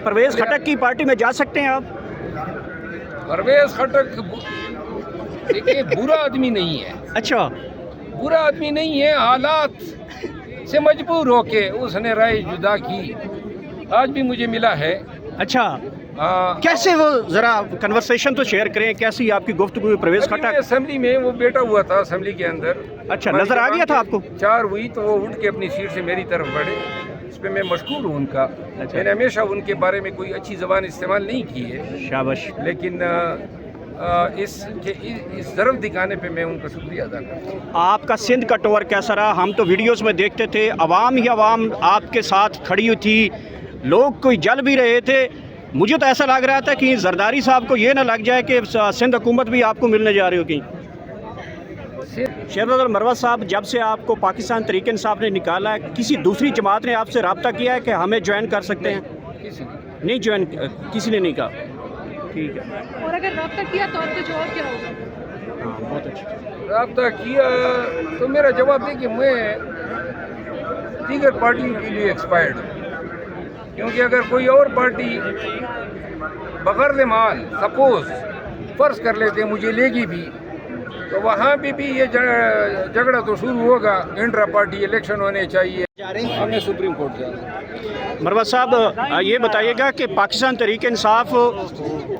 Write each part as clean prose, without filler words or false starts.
परवेज़ खटक की पार्टी में जा सकते हैं आप? परवेज़ खटक देखिए बुरा आदमी नहीं है, अच्छा, बुरा आदमी नहीं है, हालात से मजबूर होके उसने राय जुदा की। आज भी मुझे मिला है। अच्छा, कैसे वो ज़रा कन्वर्सेशन तो शेयर करें, कैसी आपकी गुफ्तगू हुई परवेज़ खटक? असेंबली में वो बैठा हुआ था, असेंबली के अंदर। अच्छा, नज़र आ गया था आपको? 4 हुई तो वो उठ के अपनी सीट से मेरी तरफ बढ़े। इस पे मैं मशकूर हूँ उनका। अच्छा। मैंने हमेशा उनके बारे में कोई अच्छी ज़बान इस्तेमाल नहीं की है, शाबाश। लेकिन इस ज़रूरत दिखाने पे मैं उनका शुक्रिया अदा करता हूँ। आपका सिंध का टूर कैसा रहा? हम तो वीडियोस में देखते थे, अवाम ही अवाम आपके साथ खड़ी हुई थी, लोग कोई जल भी रहे थे। मुझे तो ऐसा लग रहा था कि जरदारी साहब को ये ना लग जाए कि सिंध हुकूमत भी आपको मिलने जा रही हो कहीं। शहबाज मरवा साहब, जब से आपको पाकिस्तान तहरीक इंसाफ ने निकाला है, किसी दूसरी जमात ने आपसे रब्ता किया है कि हमें ज्वाइन कर सकते हैं? नहीं ज्वाइन, किसी ने नहीं कहा। ठीक है। और अगर रब्ता किया तो आपका जवाब क्या होगा? हाँ, बहुत अच्छा। रब्ता किया तो मेरा जवाब है कि मैं दीगर पार्टियों के लिए एक्सपायर्ड हूँ, क्योंकि अगर कोई और पार्टी बगैर माल सपोज फर्ज कर लेते मुझे लेगी भी, तो वहाँ भी ये झगड़ा तो शुरू होगा। इंट्रा पार्टी इलेक्शन होने चाहिए, हमें सुप्रीम कोर्ट जाना। मरवा साहब, ये बताइएगा कि पाकिस्तान तहरीक इंसाफ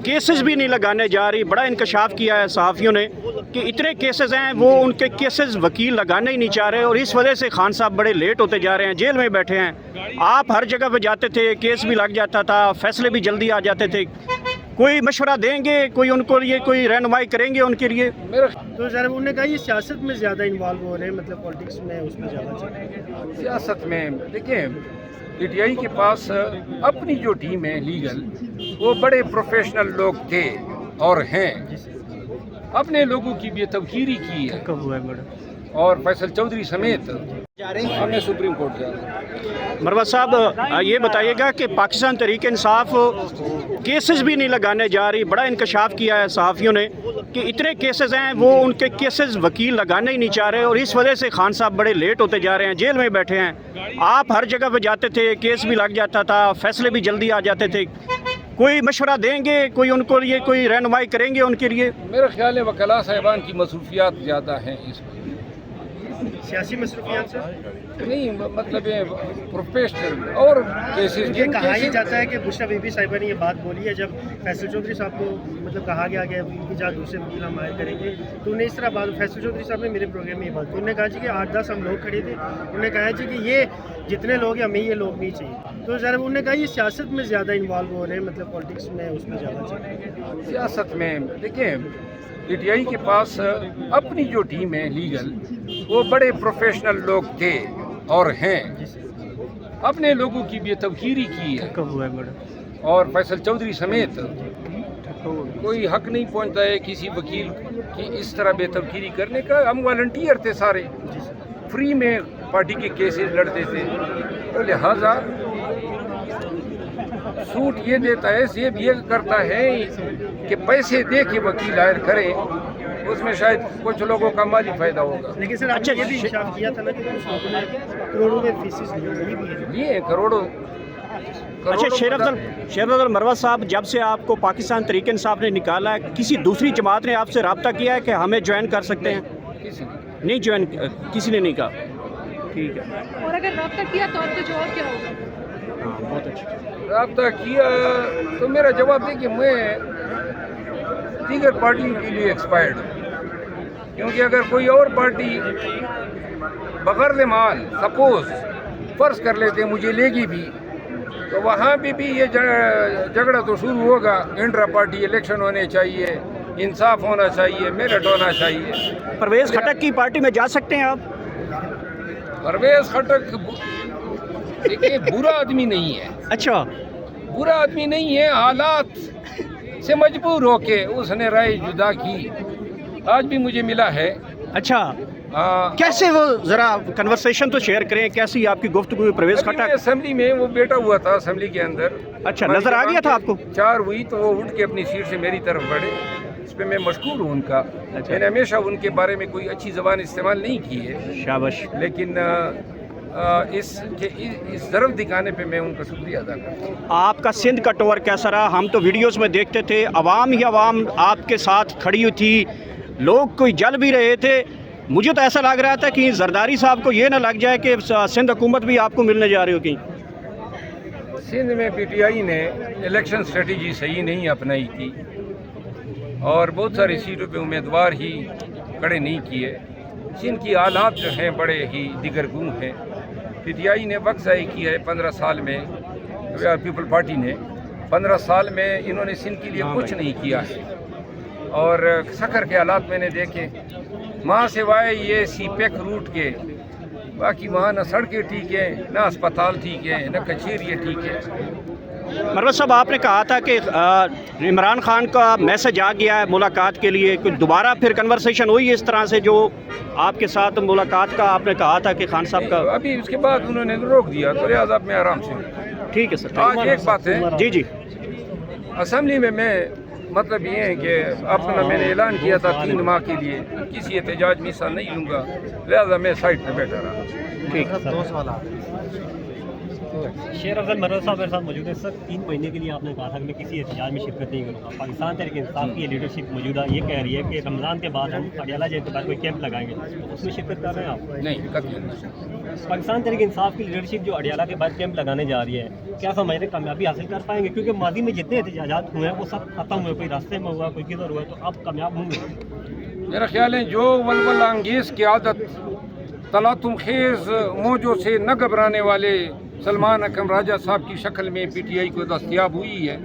केसेस भी नहीं लगाने जा रही। बड़ा इंकशाफ किया है सहाफ़ियों ने कि इतने केसेस हैं, वो उनके केसेस वकील लगाने ही नहीं चाह रहे, और इस वजह से खान साहब बड़े लेट होते जा रहे हैं, जेल में बैठे हैं। आप हर जगह पे जाते थे, केस भी लग जाता था, फैसले भी जल्दी आ जाते थे। कोई मशवरा देंगे, कोई उनको लिए कोई रहनुमाई करेंगे उनके लिए? मेरा तो सर उन्होंने कहा ये सियासत में ज़्यादा इन्वॉल्व हो रहे हैं, मतलब पॉलिटिक्स में उसमें ज़्यादा चल रहे हैं। सियासत में देखिए, पीटीआई के पास अपनी जो टीम है लीगल, वो बड़े प्रोफेशनल लोग थे और हैं। अपने लोगों की भी तवकीरी की है, और फैसल चौधरी समेत हमें सुप्रीम कोर्ट जाना। मरवा साहब, ये बताइएगा कि पाकिस्तान तहरीक इंसाफ केसेस भी नहीं लगाने जा रही। बड़ा इंकशाफ किया है सहाफ़ियों ने कि इतने केसेस हैं, वो उनके केसेस वकील लगाने ही नहीं चाह रहे, और इस वजह से खान साहब बड़े लेट होते जा रहे हैं, जेल में बैठे हैं। आप हर जगह पे जाते थे, केस भी लग जाता था, फैसले भी जल्दी आ जाते थे। कोई मशवरा देंगे, कोई उनको लिए कोई रहनुमाई करेंगे उनके लिए? मेरा ख्याल है वकला साहिबान की मसरूफियात ज़्यादा हैं इसमें। सियासी मसरूफियात से नहीं, मतलब प्रोफेशनल और केसेस। ये कहा ही जाता है कि बुशरा बीबी साहिबा ने ये बात बोली है जब फैसल चौधरी साहब को मतलब कहा गया कि इनकी जगह दूसरे वकील हम हायर करेंगे, तो उन्हें इस तरह बात, फैसल चौधरी साहब ने मेरे प्रोग्राम में ये बात, उन्होंने कहा जी कि 8-10 हम लोग खड़े थे, उन्होंने कहा जी कि ये जितने लोग हैं हमें ये लोग नहीं चाहिए। तो सर उन्होंने कहा ये सियासत में ज़्यादा इन्वॉल्व हो रहे हैं, मतलब पॉलिटिक्स में उसमें ज़्यादा चल रहे हैं। सियासत में देखिए, पीटीआई के पास अपनी जो टीम है लीगल, वो बड़े प्रोफेशनल लोग थे और हैं। अपने लोगों की भी तवकीरी की है, और फैसल चौधरी समेत कोई हक नहीं पहुंचता है किसी वकील की इस तरह बेतवकीरी करने का। हम वॉलंटियर थे सारे, फ्री में पार्टी के केसेस लड़ते थे, तो लिहाजा सूट ये देता है, सेब ये करता है कि पैसे दे के वकील हायर करें, उसमें शायद कुछ लोगों का माली फायदा होगा। लेकिन सर अच्छा ये भी इंसाफ किया था ना कि कुछ लोगों ने करोड़ों में फीसिस लिए करोड़ों। अच्छा, शेर अफजल मरवा साहब, जब से आपको पाकिस्तान तहरीक इंसाफ ने निकाला है, किसी दूसरी जमात ने आपसे रब्ता किया है कि हमें ज्वाइन कर सकते हैं? नहीं ज्वाइन, किसी ने नहीं कहा। ठीक है। और अगर रब्ता किया तो आपका जवाब क्या होगा? हाँ, बहुत अच्छा। रब्ता किया तो मेरा जवाब है कि मैं दीगर पार्टियों के लिए एक्सपायर्ड हूँ, क्योंकि अगर कोई और पार्टी बगैर माल सपोज फर्ज कर लेते मुझे लेगी भी, तो वहाँ भी ये झगड़ा तो शुरू होगा। इंट्रा पार्टी इलेक्शन होने चाहिए, इंसाफ होना चाहिए, मेरिट होना चाहिए। परवेज़ खटक की पार्टी में जा सकते हैं आप? परवेज़ खटक देखिए बुरा आदमी नहीं है। अच्छा, बुरा आदमी नहीं है, हालात से मजबूर होके उसने राय जुदा की। आज भी मुझे मिला है। अच्छा, कैसे वो ज़रा कन्वर्सेशन तो शेयर करें, कैसी आपकी गुफ्तगू हुई परवेज़ खटक? असेंबली में वो बैठा हुआ था, असेंबली के अंदर। अच्छा, नज़र आ गया था आपको? 4 हुई तो वो उठ के अपनी सीट से मेरी तरफ बढ़े। इस पे मैं मशकूर हूँ उनका। मैंने हमेशा उनके बारे में कोई अच्छी ज़बान इस्तेमाल नहीं की है, शाबाश। लेकिन اس ضرورت دکھانے پہ میں ان کا شکریہ ادا کرتا ہوں۔ آپ کا سندھ کا ٹور کیسا رہا؟ ہم تو ویڈیوز میں دیکھتے تھے عوام ہی عوام آپ کے ساتھ کھڑی ہوئی تھی، لوگ کوئی جل بھی رہے تھے۔ مجھے تو ایسا لگ رہا تھا کہ زرداری صاحب کو یہ نہ لگ جائے کہ سندھ حکومت بھی آپ کو ملنے جا رہی ہو کہیں۔ سندھ میں پی ٹی آئی نے الیکشن اسٹریٹجی صحیح نہیں اپنائی تھی اور بہت ساری سیٹوں پہ امیدوار ہی کھڑے نہیں کیے۔ سندھ کی حالات جو ہیں بڑے ہی دیگرگوں ہیں۔ پی ٹی آئی نے وقت ضائع کیا ہے 15 سال میں، پیپل پارٹی نے 15 سال میں انہوں نے سندھ کے لیے کچھ نہیں کیا ہے، اور سکھر کے حالات میں نے دیکھے، وہاں سوائے یہ سی پیک روٹ کے باقی وہاں نہ سڑکیں ٹھیک ہیں، نہ اسپتال ٹھیک ہیں، نہ کچہریاں ٹھیک ہیں۔ مروت صاحب آپ نے کہا تھا کہ عمران خان کا میسج آ گیا ہے ملاقات کے لیے، کچھ دوبارہ پھر کنورسیشن ہوئی اس طرح سے جو آپ کے ساتھ ملاقات کا آپ نے کہا تھا کہ خان صاحب کا؟ ابھی اس کے بعد انہوں نے روک دیا تو لہٰذا میں آرام سے ہوں۔ ٹھیک ہے سر۔ آج ایک بات ہے، جی اسمبلی میں مطلب یہ ہے کہ اپنا میں نے اعلان کیا تھا 3 ماہ کے لیے کسی احتجاج میں حصہ نہیں لوں گا، لہذا میں سائٹ پہ بیٹھا رہا۔ ٹھیک ہے۔ شیر افضل مروت صاحب میرے ساتھ موجود ہے۔ سر 3 مہینے کے لیے آپ نے کہا تھا کہ میں کسی احتجاج میں شرکت نہیں کروں گا۔ پاکستان تحریک انصاف کی لیڈرشپ موجودہ یہ کہہ رہی ہے کہ رمضان کے بعد ہم اڈیالہ جیل کے بعد کوئی کیمپ لگائیں گے، اس میں شرکت کر رہے ہیں آپ؟ نہیں، قطعی نہیں۔ پاکستان تحریک انصاف کی لیڈرشپ جو اڈیالہ کے بعد کیمپ لگانے جا رہی ہے، کیا سمجھ رہے کامیابی حاصل کر پائیں گے؟ کیونکہ ماضی میں جتنے احتجاجات ہوئے ہیں وہ سب ختم ہوئے، کوئی راستے میں ہوا، کوئی کدھر ہوا، تو اب کامیاب ہوں گے؟ میرا خیال ہے جو ولول انگیز کی عادت تلاطم خیز موجوں سے نہ گھبرانے والے سلمان اکرم راجہ صاحب کی شکل میں پی ٹی آئی کو دستیاب ہوئی ہے،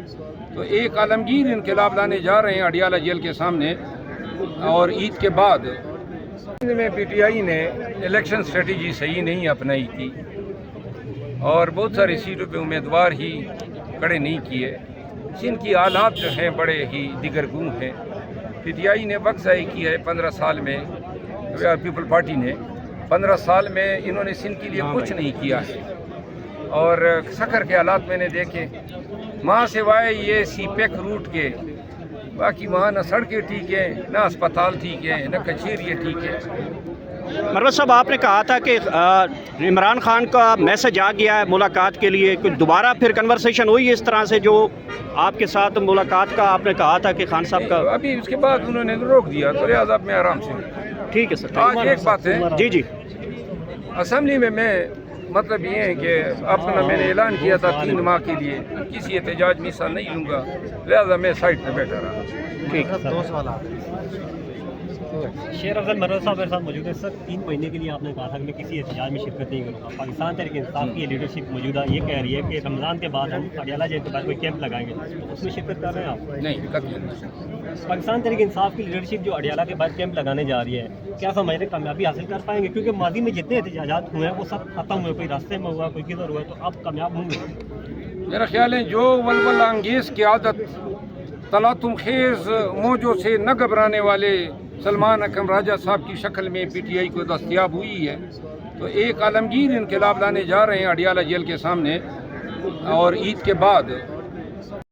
تو ایک عالمگیر انقلاب لانے جا رہے ہیں اڈیالہ جیل کے سامنے۔ اور عید کے بعد سندھ میں پی ٹی آئی نے الیکشن اسٹریٹجی صحیح نہیں اپنائی تھی اور بہت ساری سیٹوں پہ امیدوار ہی کھڑے نہیں کیے۔ سندھ کی حالات جو ہیں بڑے ہی دیگرگوں ہیں۔ پی ٹی آئی نے وقت ضائع کیا ہے 15 سال میں، پیپل پارٹی نے 15 سال میں انہوں نے سندھ کے لیے کچھ نہیں کیا ہے، اور سکھر کے حالات میں نے دیکھے، وہاں سوائے یہ سی پیک روٹ کے باقی وہاں نہ سڑکیں ٹھیک ہیں، نہ اسپتال ٹھیک ہیں، نہ کچہریاں ٹھیک ہیں۔ مروت صاحب آپ نے کہا تھا کہ عمران خان کا میسج آ گیا ہے ملاقات کے لیے، کچھ دوبارہ پھر کنورسیشن ہوئی اس طرح سے جو آپ کے ساتھ ملاقات کا آپ نے کہا تھا کہ خان صاحب کا؟ ابھی اس کے بعد انہوں نے روک دیا تو لہٰذا میں آرام سے ہوں۔ ٹھیک ہے سر۔ آج ایک بات ہے، جی اسمبلی میں مطلب یہ ہے کہ اپنا میں نے اعلان کیا تھا 3 ماہ کے لیے کسی احتجاج میں حصہ نہیں لوں گا، لہذا میں سائٹ پہ بیٹھا رہا۔ ٹھیک ہے۔ شیر افضل مروت صاحب میرے ساتھ موجود ہے۔ سر 3 مہینے کے لیے آپ نے کہا تھا کہ میں کسی احتجاج میں شرکت نہیں کروں گا۔ پاکستان تحریک انصاف کی لیڈرشپ موجودہ یہ کہہ رہی ہے کہ رمضان کے بعد ہم اڈیالہ جیل کے بعد کوئی کیمپ لگائیں گے، اس میں شرکت کر رہے ہیں آپ؟ نہیں، قطعی نہیں۔ پاکستان تحریک انصاف کی لیڈرشپ جو اڈیالہ کے بعد کیمپ لگانے جا رہی ہے، کیا سمجھ رہے کامیابی حاصل کر پائیں گے؟ کیونکہ ماضی میں جتنے احتجاجات ہوئے ہیں وہ سب ختم ہوئے، کوئی راستے میں ہوا، کوئی کدھر ہوا، تو اب کامیاب ہوں گے؟ میرا خیال ہے جو ولول انگیز کی عادت تلاطم خیز موجوں سے نہ گھبرانے والے سلمان اکرم راجہ صاحب کی شکل میں پی ٹی آئی کو دستیاب ہوئی ہے، تو ایک عالمگیر انقلاب لانے جا رہے ہیں اڈیالہ جیل کے سامنے۔ اور عید کے بعد